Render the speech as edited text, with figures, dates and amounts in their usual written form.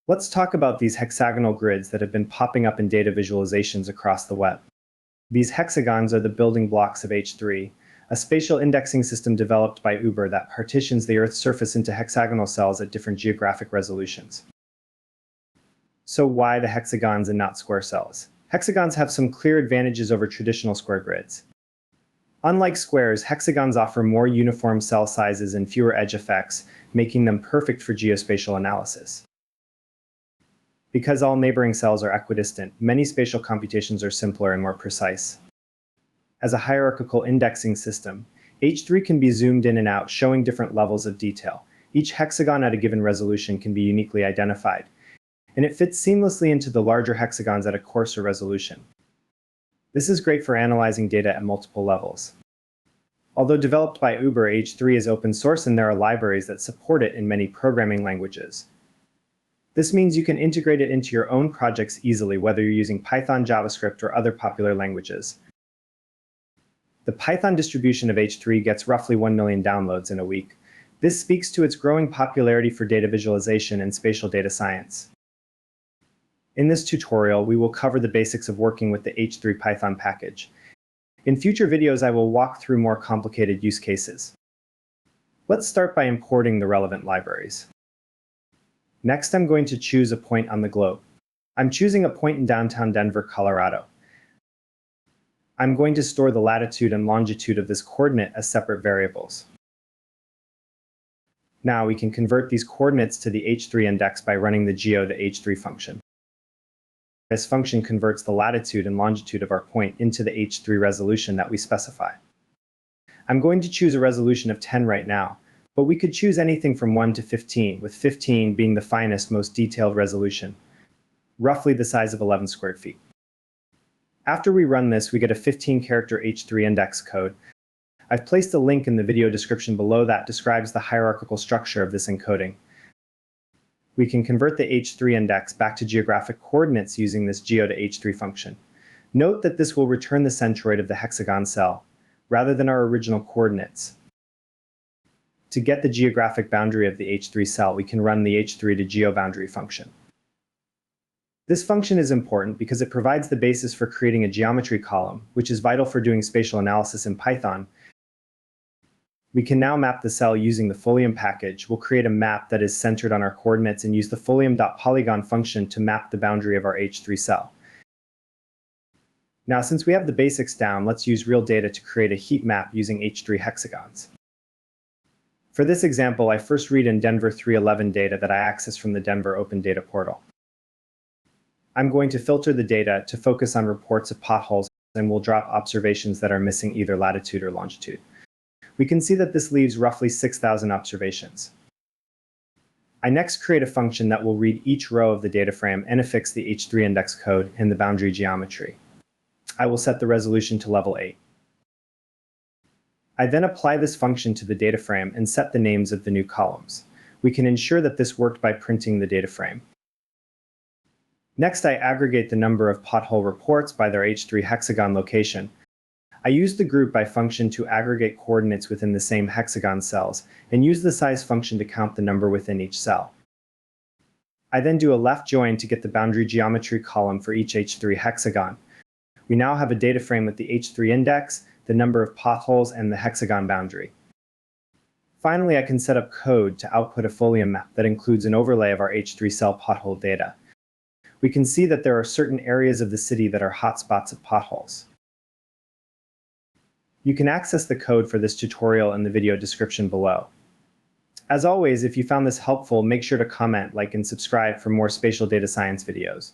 Let's talk about these hexagonal grids that have been popping up in data visualizations across the web. These hexagons are the building blocks of H3, a spatial indexing system developed by Uber that partitions the Earth's surface into hexagonal cells at different geographic resolutions. So why the hexagons and not square cells? Hexagons have some clear advantages over traditional square grids. Unlike squares, hexagons offer more uniform cell sizes and fewer edge effects, making them perfect for geospatial analysis. Because all neighboring cells are equidistant, many spatial computations are simpler and more precise. As a hierarchical indexing system, H3 can be zoomed in and out, showing different levels of detail. Each hexagon at a given resolution can be uniquely identified, and it fits seamlessly into the larger hexagons at a coarser resolution. This is great for analyzing data at multiple levels. Although developed by Uber, H3 is open source and there are libraries that support it in many programming languages. This means you can integrate it into your own projects easily, whether you're using Python, JavaScript, or other popular languages. The Python distribution of H3 gets roughly 1 million downloads in a week. This speaks to its growing popularity for data visualization and spatial data science. In this tutorial, we will cover the basics of working with the H3 Python package. In future videos, I will walk through more complicated use cases. Let's start by importing the relevant libraries. Next, I'm going to choose a point on the globe. I'm choosing a point in downtown Denver, Colorado. I'm going to store the latitude and longitude of this coordinate as separate variables. Now we can convert these coordinates to the H3 index by running the geo to H3 function. This function converts the latitude and longitude of our point into the H3 resolution that we specify. I'm going to choose a resolution of 10 right now, but we could choose anything from 1 to 15, with 15 being the finest, most detailed resolution, roughly the size of 11 square feet. After we run this, we get a 15-character H3 index code. I've placed a link in the video description below that describes the hierarchical structure of this encoding. We can convert the H3 index back to geographic coordinates using this geo to H3 function. Note that this will return the centroid of the hexagon cell, rather than our original coordinates. To get the geographic boundary of the H3 cell, we can run the H3 to geoboundary function. This function is important because it provides the basis for creating a geometry column, which is vital for doing spatial analysis in Python. We can now map the cell using the Folium package. We'll create a map that is centered on our coordinates and use the folium.polygon function to map the boundary of our H3 cell. Now, since we have the basics down, let's use real data to create a heat map using H3 hexagons. For this example, I first read in Denver 311 data that I access from the Denver Open Data Portal. I'm going to filter the data to focus on reports of potholes, and we'll drop observations that are missing either latitude or longitude. We can see that this leaves roughly 6,000 observations. I next create a function that will read each row of the data frame and affix the H3 index code in the boundary geometry. I will set the resolution to level 8. I then apply this function to the data frame and set the names of the new columns. We can ensure that this worked by printing the data frame. Next, I aggregate the number of pothole reports by their H3 hexagon location. I use the group by function to aggregate coordinates within the same hexagon cells, and use the size function to count the number within each cell. I then do a left join to get the boundary geometry column for each H3 hexagon. We now have a data frame with the H3 index, the number of potholes, and the hexagon boundary. Finally, I can set up code to output a Folium map that includes an overlay of our H3 cell pothole data. We can see that there are certain areas of the city that are hotspots of potholes. You can access the code for this tutorial in the video description below. As always, if you found this helpful, make sure to comment, like, and subscribe for more spatial data science videos.